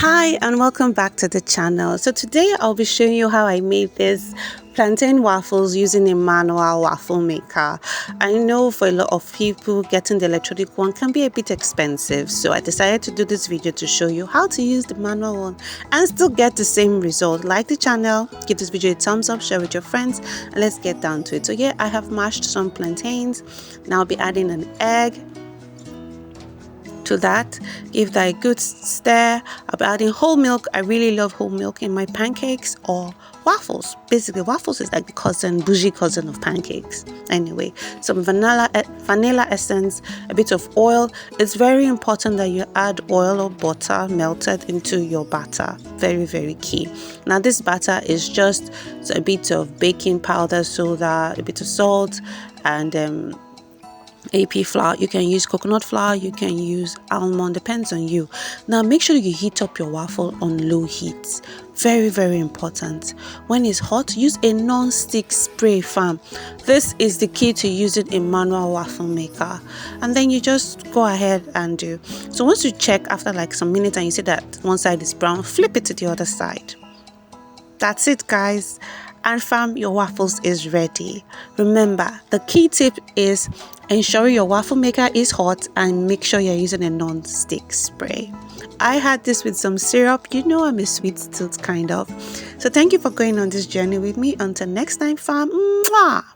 Hi and welcome back to the channel. So today I'll be showing you how I made this plantain waffles using a manual waffle maker. I know for a lot of people getting the electronic one can be a bit expensive, so I decided to do this video to show you how to use the manual one and still get the same result. Like the channel, give this video a thumbs up, share with your friends, and let's get down to it. So yeah, I have mashed some plantains. Now I'll be adding an egg to that. Give that a good stir. I'll be adding whole milk. I really love whole milk in my pancakes or waffles. Basically, waffles is like the bougie cousin of pancakes. Anyway, some vanilla essence, a bit of oil. It's very important that you add oil or butter melted into your batter. Very, very key. Now this batter is just a bit of baking powder, soda, a bit of salt, and AP flour. You can use coconut flour, you can use almond, depends on you. Now make sure you heat up your waffle on low heat. Very, very important. When it's hot, use a non-stick spray fan. This is the key to using a manual waffle maker, and then you just go ahead and do. So once you check after like some minutes and you see that one side is brown, flip it to the other side. That's it, guys, and fam, your waffles is ready. Remember, the key tip is ensure your waffle maker is hot and make sure you're using a non-stick spray. I had this with some syrup. You know I'm a sweet tooth kind of. So thank you for going on this journey with me. Until next time, fam. Mwah!